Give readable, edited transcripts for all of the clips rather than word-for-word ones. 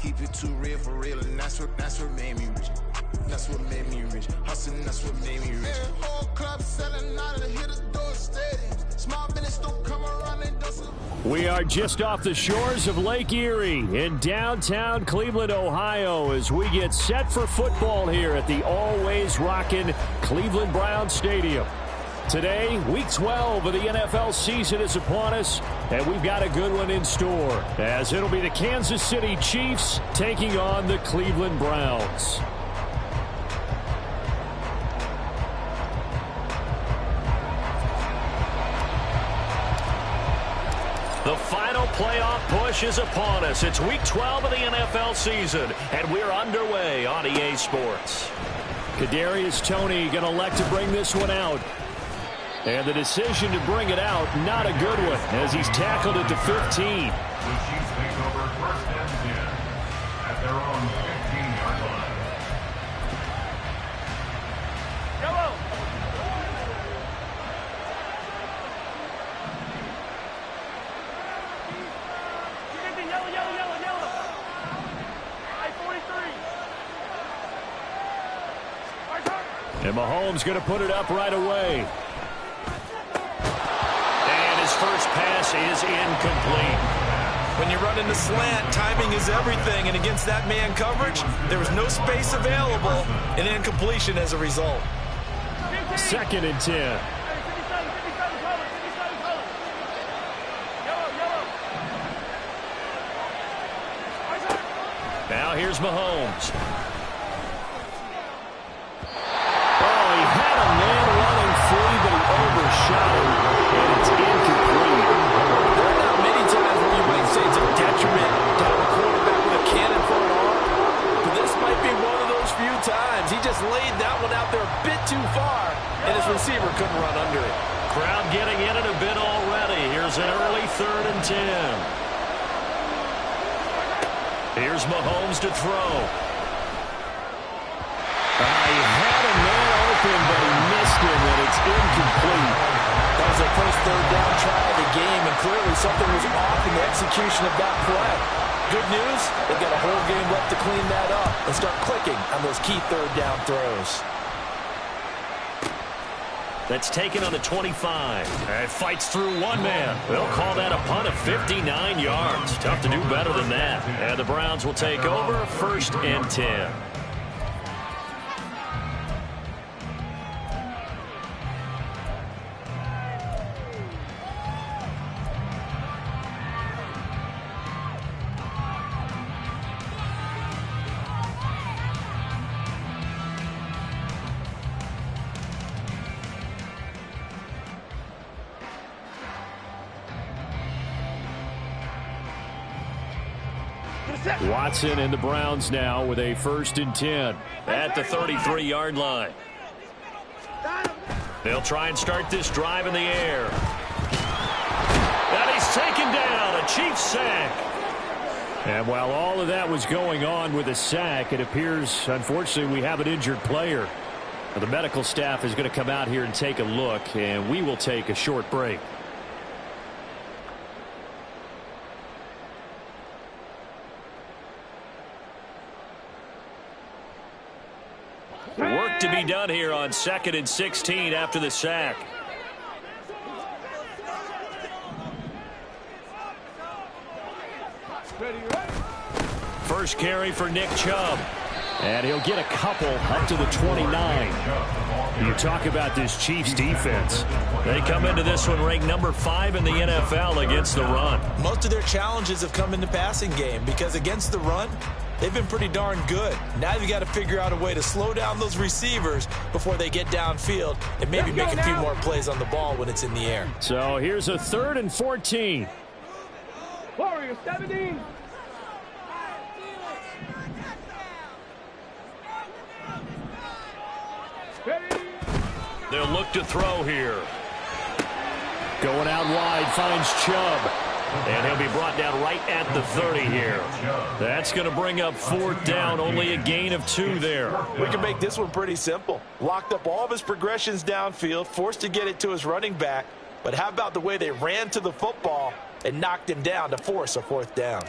keep it too real for real, and that's what made me rich. That's what made me rich. Hustling, that's what made me rich. Whole club selling out of hit the door steady. Small business don't come around and doesn't. We are just off the shores of Lake Erie in downtown Cleveland, Ohio, as we get set for football here at the always rockin' Cleveland Browns Stadium. Today, Week 12 of the NFL season is upon us, and we've got a good one in store, as it'll be the Kansas City Chiefs taking on the Cleveland Browns. The final playoff push is upon us. It's Week 12 of the NFL season, and we're underway on EA Sports. Kadarius Toney going to elect to bring this one out. And the decision to bring it out, not a good one, as he's tackled it to 15. The Chiefs take over first and 10 at their own 15-yard line. Yellow. Yellow. I-43. And Mahomes going to put it up right away. First pass is incomplete. When you run in the slant, timing is everything, and against that man coverage, there was no space available, and incompletion as a result. 2nd and 10. Now here's Mahomes. Oh, he had a man running free, but he overshot him, and it's incomplete. There are not many times where you might say it's a detriment to have a quarterback with a cannon for an arm, but this might be one of those few times. He just laid that one out there a bit too far, and his receiver couldn't run under it. Crowd getting in it a bit already. Here's an early 3rd and 10. Here's Mahomes to throw. He had a man open, but he missed him, and it's incomplete. That was their first 3rd down try of the game, and clearly something was off in the execution of that play. Good news, they've got a whole game left to clean that up and start clicking on those key 3rd down throws. That's taken on the 25. And fights through one man. They'll call that a punt of 59 yards. Tough to do better than that. And the Browns will take over 1st and 10. Watson and the Browns now with a 1st and 10 at the 33-yard line. They'll try and start this drive in the air. And he's taken down, a Chiefs sack. And while all of that was going on with a sack, it appears, unfortunately, we have an injured player. The medical staff is going to come out here and take a look, and we will take a short break. Work to be done here on 2nd and 16 after the sack. First carry for Nick Chubb. And he'll get a couple up to the 29. You talk about this Chiefs defense. They come into this one ranked number 5 in the NFL against the run. Most of their challenges have come in the passing game because against the run, they've been pretty darn good. Now you've got to figure out a way to slow down those receivers before they get downfield and maybe make a few more plays on the ball when it's in the air. So here's a 3rd and 14. Warriors 17. They'll look to throw here. Going out wide, finds Chubb. And he'll be brought down right at the 30 here. That's going to bring up 4th down, only a gain of 2 there. We can make this one pretty simple. Locked up all of his progressions downfield, forced to get it to his running back. But how about the way they ran to the football and knocked him down to force a 4th down?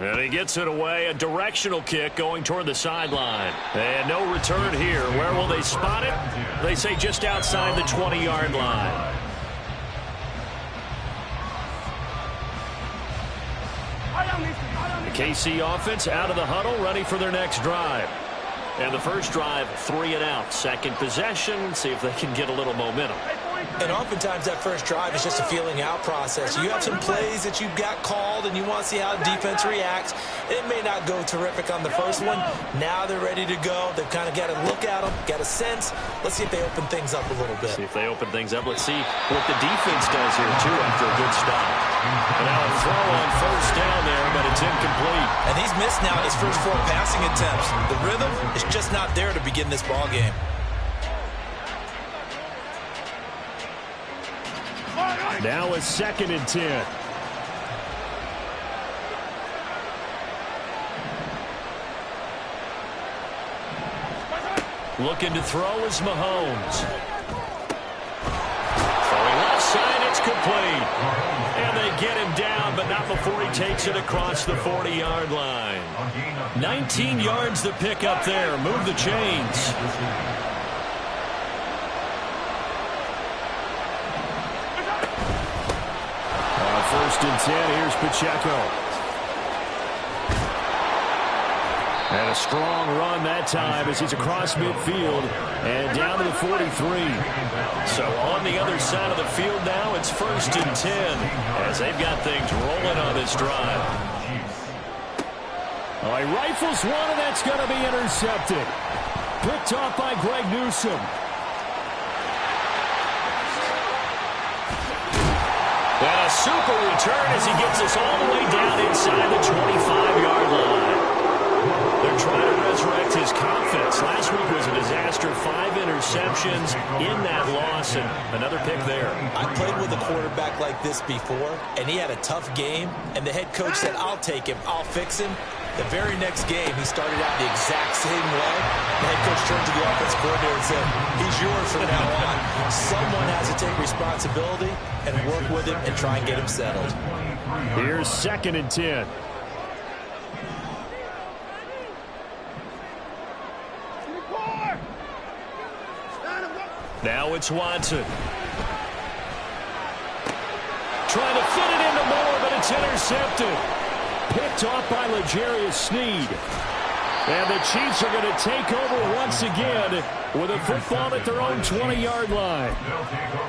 And he gets it away, a directional kick going toward the sideline. And no return here. Where will they spot it? They say just outside the 20-yard line. The KC offense out of the huddle, ready for their next drive. And the first drive, 3 and out. Second possession, see if they can get a little momentum. And oftentimes that first drive is just a feeling out process. You have some plays that you've got called and you want to see how the defense reacts. It may not go terrific on the first one. Now they're ready to go. They've kind of got to look at them, got a sense. Let's see if they open things up a little bit. See if they open things up. Let's see what the defense does here, too, after a good stop. And now a throw on first down there, but it's incomplete. And he's missed now his first 4 passing attempts. The rhythm is just not there to begin this ball game. Now a 2nd and 10. Looking to throw is Mahomes. Throwing left side, it's complete. And they get him down, but not before he takes it across the 40-yard line. 19 yards to pick up there. Move the chains. 1st and 10, here's Pacheco. And a strong run that time as he's across midfield and down to the 43. So on the other side of the field now, it's 1st and 10 as they've got things rolling on this drive. Oh, he rifles one, and that's going to be intercepted. Picked off by Greg Newsome. And a super return as he gets us all the way down inside the 25-yard line. They're trying to resurrect his confidence. Last week was a disaster. 5 interceptions in that loss, and another pick there. I played with a quarterback like this before, and he had a tough game, and the head coach said, I'll take him, I'll fix him. The very next game, he started out the exact same way. The head coach turned to the offense coordinator and said, he's yours from now on. Someone has to take responsibility and work with him and try and get him settled. Here's 2nd and 10. Now it's Watson. Trying to fit it into Moore, but it's intercepted. Picked off by L'Jarius Sneed. And the Chiefs are going to take over once again with a football at their own 20-yard line.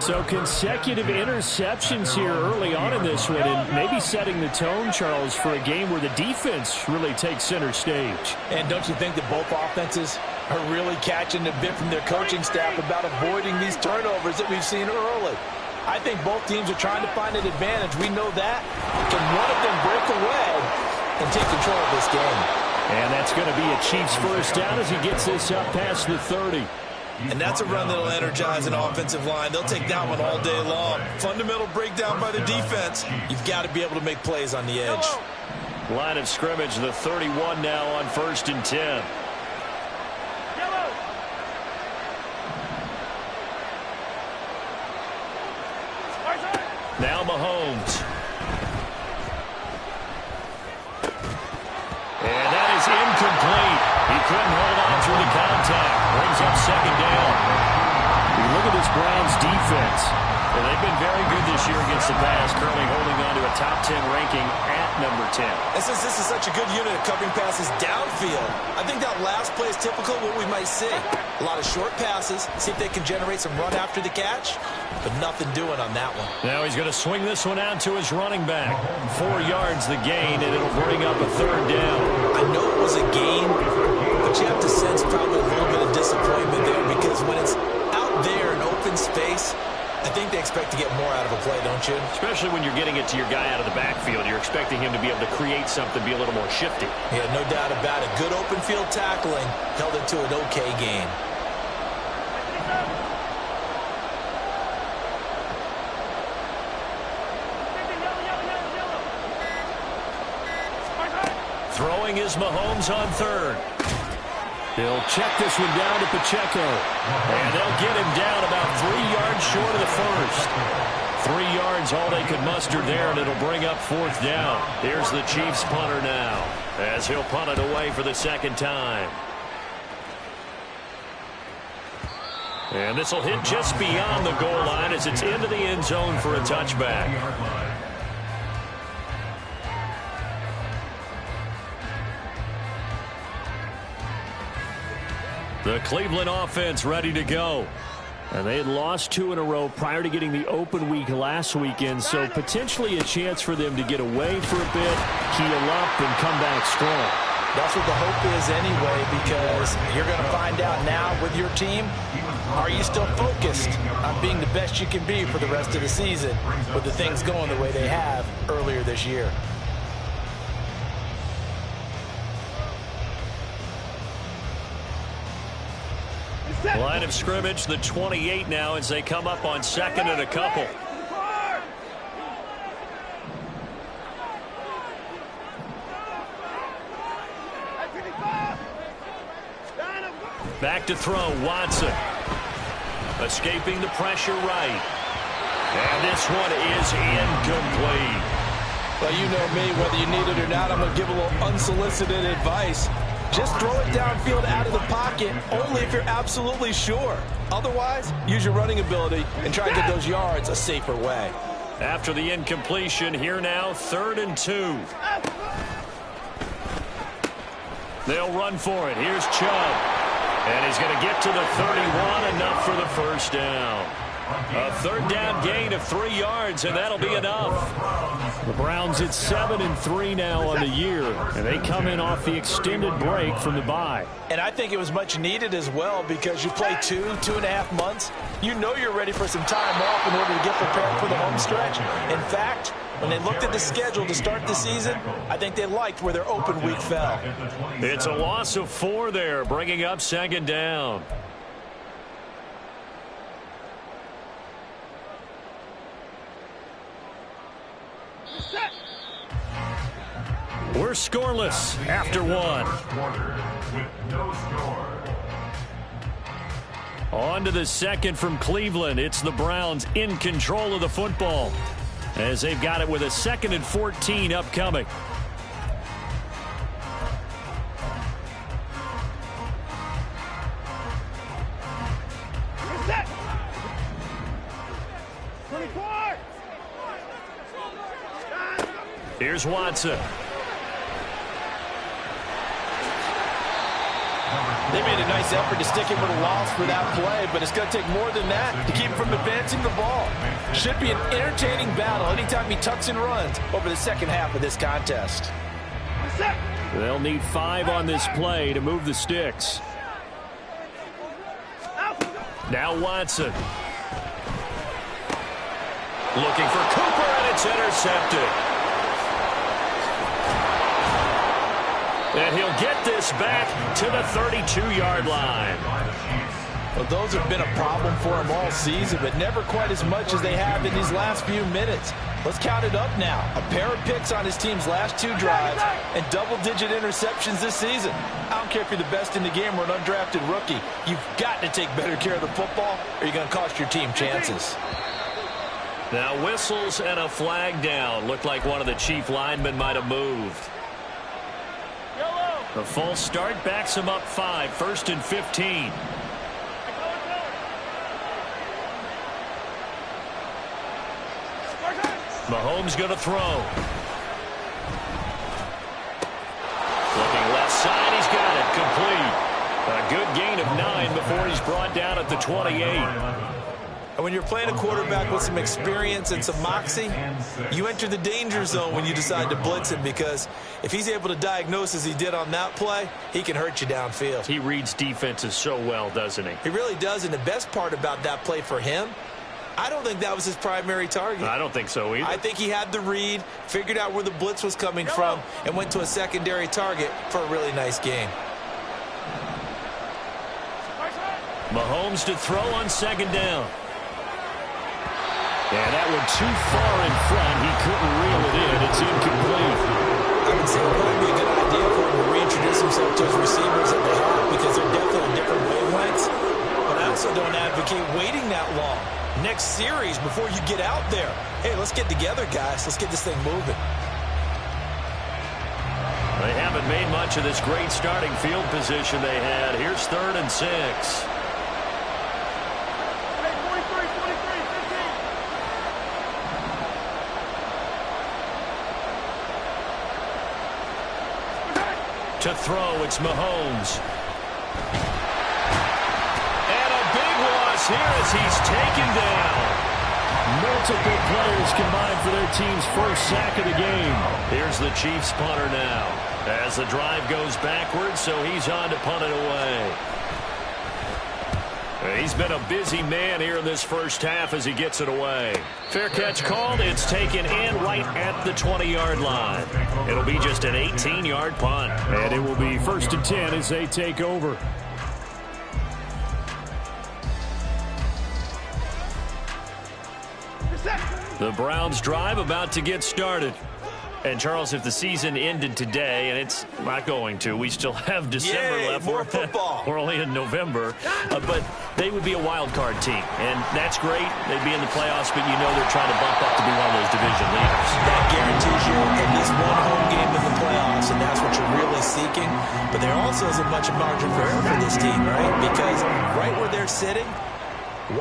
So consecutive interceptions here early on in this one, and maybe setting the tone, Charles, for a game where the defense really takes center stage. And don't you think that both offenses are really catching a bit from their coaching staff about avoiding these turnovers that we've seen early? I think both teams are trying to find an advantage. We know that. Can one of them break away and take control of this game? And that's going to be a Chiefs first down as he gets this up past the 30. And that's a run that'll energize an offensive line. They'll take that one all day long. Fundamental breakdown by the defense. You've got to be able to make plays on the edge. Line of scrimmage, the 31 now on 1st and 10. Now Mahomes. And that is incomplete. He couldn't hold on through the contact. Brings up 2nd down. Look at this Browns defense. Well, they've been very good this year against the pass, currently holding on to a top 10 ranking at number 10. And since this is such a good unit of covering passes downfield, I think that last play is typical of what we might see. A lot of short passes, see if they can generate some run after the catch, but nothing doing on that one. Now he's going to swing this one out to his running back. 4 yards the gain, and it'll bring up a 3rd down. I know it was a gain, but you have to sense probably a little bit of disappointment there because when it's out there in open space, I think they expect to get more out of a play, don't you? Especially when you're getting it to your guy out of the backfield. You're expecting him to be able to create something, be a little more shifty. Yeah, no doubt about it. Good open field tackling held it to an okay game. Throwing is Mahomes on 3rd. He'll check this one down to Pacheco. And they'll get him down about 3 yards short of the 1st. 3 yards, all they could muster there, and it'll bring up 4th down. Here's the Chiefs punter now, as he'll punt it away for the 2nd time. And this will hit just beyond the goal line as it's into the end zone for a touchback. The Cleveland offense ready to go. And they had lost 2 in a row prior to getting the open week last weekend, so potentially a chance for them to get away for a bit, keel up, and come back strong. That's what the hope is anyway, because you're going to find out now with your team, are you still focused on being the best you can be for the rest of the season with the things going the way they have earlier this year? Line of scrimmage, the 28 now as they come up on 2nd and a couple. Back to throw, Watson. Escaping the pressure right. And this one is incomplete. Well, you know me, whether you need it or not, I'm going to give a little unsolicited advice. Just throw it downfield out of the pocket, only if you're absolutely sure. Otherwise, use your running ability and try to get those yards a safer way. After the incompletion, here now, 3rd and 2. They'll run for it. Here's Chubb. And he's going to get to the 31, enough for the 1st down. A 3rd down gain of 3 yards, and that'll be enough. The Browns at 7-3 now on the year, and they come in off the extended break from the bye. And I think it was much needed as well, because you play 2.5 months. You know you're ready for some time off in order to get prepared for the home stretch. In fact, when they looked at the schedule to start the season, I think they liked where their open week fell. It's a loss of 4 there, bringing up 2nd down. We're scoreless after 1. On to the 2nd from Cleveland. It's the Browns in control of the football, as they've got it with a 2nd and 14 upcoming. Here's Watson. They made a nice effort to stick him with a loss for that play, but it's going to take more than that to keep him from advancing the ball. Should be an entertaining battle anytime he tucks and runs over the 2nd half of this contest. They'll need 5 on this play to move the sticks. Now Watson. Looking for Cooper, and it's intercepted. And he'll get this back to the 32-yard line. Well, those have been a problem for him all season, but never quite as much as they have in these last few minutes. Let's count it up now. A pair of picks on his team's last 2 drives and double-digit interceptions this season. I don't care if you're the best in the game or an undrafted rookie. You've got to take better care of the football, or you're going to cost your team chances. Now whistles and a flag down. Looked like one of the Chief linemen might have moved. The false start backs him up 5, 1st and 15. Mahomes going to throw. Looking left side, he's got it, complete. A good gain of 9 before he's brought down at the 28. And when you're playing a quarterback with some experience and some moxie, you enter the danger zone when you decide to blitz him, because if he's able to diagnose as he did on that play, he can hurt you downfield. He reads defenses so well, doesn't he? He really does, and the best part about that play for him, I don't think that was his primary target. I don't think so either. I think he had the read, figured out where the blitz was coming from, and went to a secondary target for a really nice gain. Mahomes to throw on 2nd down. And that one too far in front. He couldn't reel it in. It's incomplete. I would say it would probably be a good idea for him to reintroduce himself to his receivers that they have, because they're definitely different wavelengths. But I also don't advocate waiting that long. next series before you get out there. Hey, let's get together, guys. Let's get this thing moving. They haven't made much of this great starting field position they had. Here's 3rd and 6. Hey, 43, 15. To throw, it's Mahomes. And a big loss here as he's taken down. Multiple players combined for their team's first sack of the game. Here's the Chiefs punter now. As the drive goes backwards, so he's on to punt it away. He's been a busy man here in this first half as he gets it away. Fair catch called. It's taken in right at the 20-yard line. It'll be just an 18-yard punt. And it will be 1st and 10 as they take over. The Browns drive about to get started. And, Charles, if the season ended today, and it's not going to, we still have December left. More football. We're only in November. But they would be a wild card team. And that's great. They'd be in the playoffs, but you know they're trying to bump up to be one of those division leaders. That guarantees you at least one home game in the playoffs, and that's what you're really seeking. But there also isn't much margin for error for this team, right? Because right where they're sitting,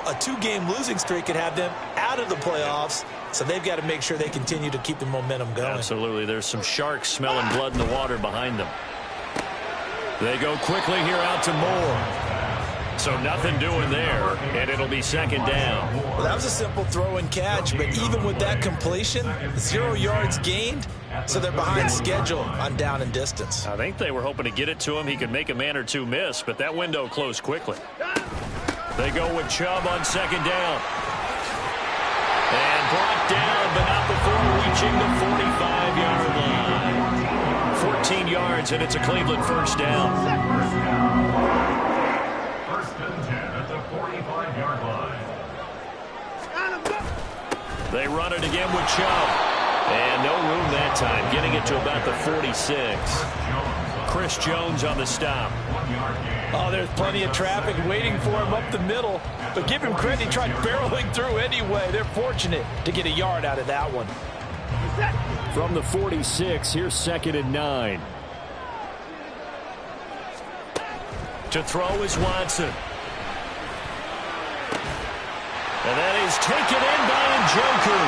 a 2-game losing streak could have them out of the playoffs. So they've got to make sure they continue to keep the momentum going. Absolutely. There's some sharks smelling blood in the water behind them. They go quickly here out to Moore. So nothing doing there, and it'll be 2nd down. Well, that was a simple throw and catch, but even with that completion, 0 yards gained, so they're behind schedule on down and distance. I think they were hoping to get it to him. He could make a man or two miss, but that window closed quickly. They go with Chubb on 2nd down. And brought down, but not before reaching the 45-yard line. 14 yards, and it's a Cleveland 1st down. 1st and 10 at the 45-yard line. They run it again with Chubb. And no room that time, getting it to about the 46. Chris Jones on the stop. Oh, there's plenty of traffic waiting for him up the middle. But give him credit, he tried barreling through anyway. They're fortunate to get a yard out of that one. From the 46, here's 2nd and 9. To throw is Watson. And that is taken in by Njoku.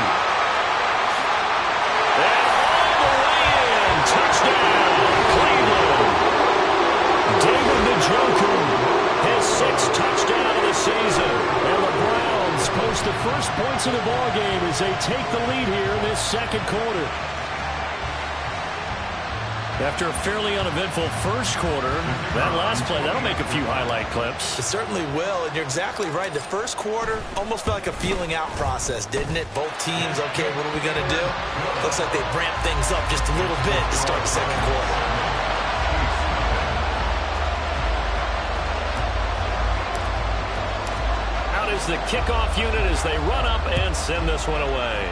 And all the way in. Touchdown, Cleveland. David Njoku, his 6th touchdown of the season. And the Browns post the first points of the ballgame as they take the lead here in this 2nd quarter. After a fairly uneventful first quarter, that last play, that'll make a few highlight clips. It certainly will, and you're exactly right. The first quarter almost felt like a feeling out process, didn't it? Both teams, okay, what are we going to do? Looks like they ramped things up just a little bit to start the 2nd quarter. Out is the kickoff unit as they run up and send this one away.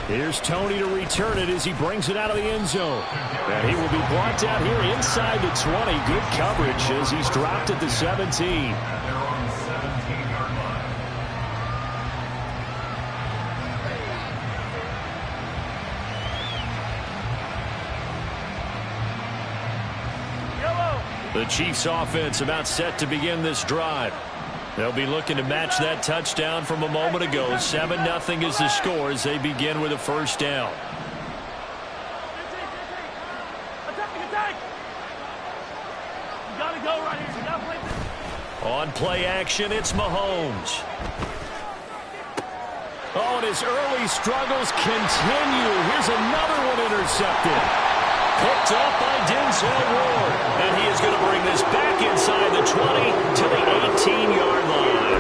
Here's Tony to return it as he brings it out of the end zone. And he will be brought down here inside the 20. Good coverage as he's dropped at the 17. They're on the 17-yard line. The Chiefs offense about set to begin this drive. They'll be looking to match that touchdown from a moment ago. 7-0 is the score as they begin with a 1st down. On play action, it's Mahomes. Oh, and his early struggles continue. Here's another one intercepted. Picked up by Denzel Ward. And he is going to bring this back inside the 20 to the 18-yard line.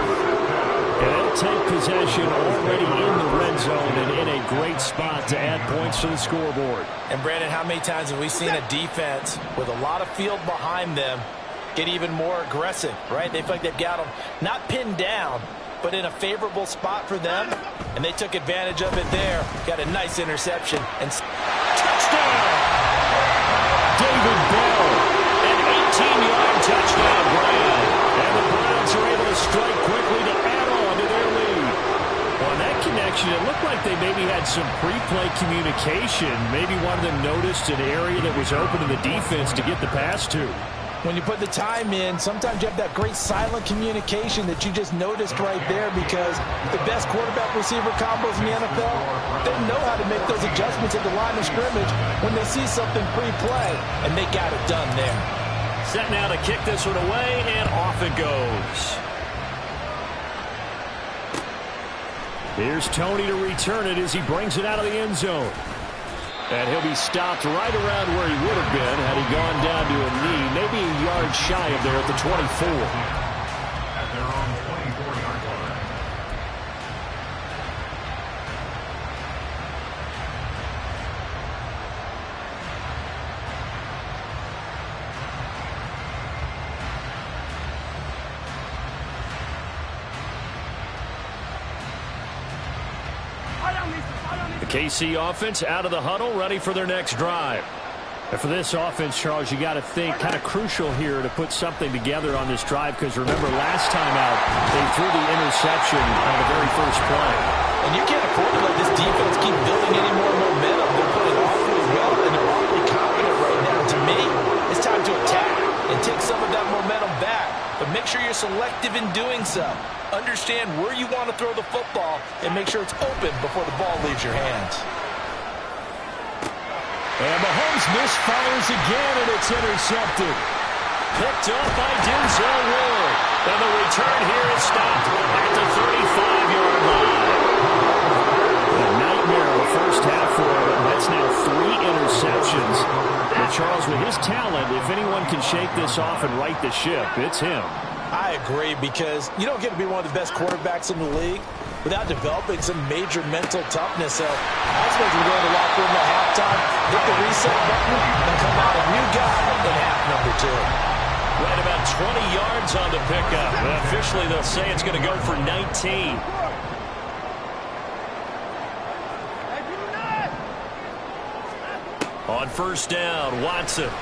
And they'll take possession already in the red zone and in a great spot to add points to the scoreboard. And, Brandon, how many times have we seen a defense with a lot of field behind them get even more aggressive, right? They feel like they've got them not pinned down, but in a favorable spot for them. And they took advantage of it there. Got a nice interception. And touchdown! David Bell, an 18-yard touchdown grab. And the Browns Browns are able to strike quickly to add on to their lead. On that connection, it looked like they maybe had some pre-play communication. Maybe one of them noticed an area that was open in the defense to get the pass to. When you put the time in, sometimes you have that great silent communication that you just noticed right there, because the best quarterback-receiver combos in the NFL, they know how to make those adjustments at the line of scrimmage when they see something pre-play, and they got it done there. Set now to kick this one away, and off it goes. Here's Tony to return it as he brings it out of the end zone. And he'll be stopped right around where he would have been had he gone down to a knee, maybe a yard shy of there at the 24. At their own 24-yard line. The KC offense out of the huddle, ready for their next drive. And for this offense, Charles, you got to think kind of crucial here to put something together on this drive, because remember last time out they threw the interception on the very first play. And you can't afford to let this defense keep building any more momentum. They're playing awfully well, and they're awfully confident right now. To me, it's time to attack and take some of that momentum back. But make sure you're selective in doing so. Understand where you want to throw the football and make sure it's open before the ball leaves your hands. And Mahomes misfires again, and it's intercepted. Picked up by Denzel Ward. And the return here is stopped at the 35-yard line. A nightmare of the first half for him. That's now 3 interceptions. But Charles, with his talent, if anyone can shake this off and right the ship, it's him. I agree, because you don't get to be one of the best quarterbacks in the league without developing some major mental toughness. So I expect him to go to the locker room at halftime, hit the reset button, and come out a new guy in half number 2. Right about 20 yards on the pickup. Officially, they'll say it's going to go for 19. On first down, Watson. And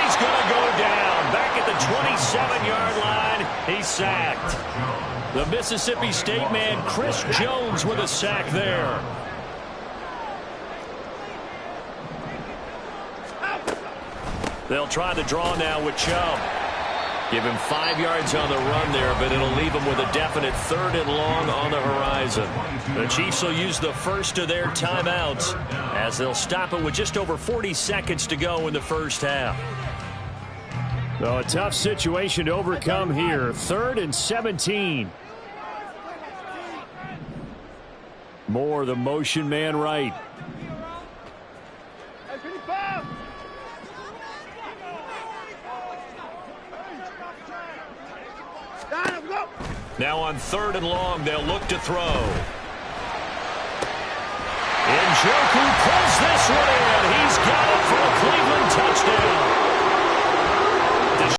he's going to go down. Back at the 27-yard line, he's sacked. The Mississippi State man, Chris Jones, with a sack there. They'll try the draw now with Chubb. Give him 5 yards on the run there, but it'll leave him with a definite 3rd and long on the horizon. The Chiefs will use the first of their timeouts as they'll stop it with just over 40 seconds to go in the first half. So a tough situation to overcome here. 3rd and 17. Moore, the motion man right. Now on 3rd and long, they'll look to throw. Njoku pulls this one in. He's got it for a Cleveland touchdown.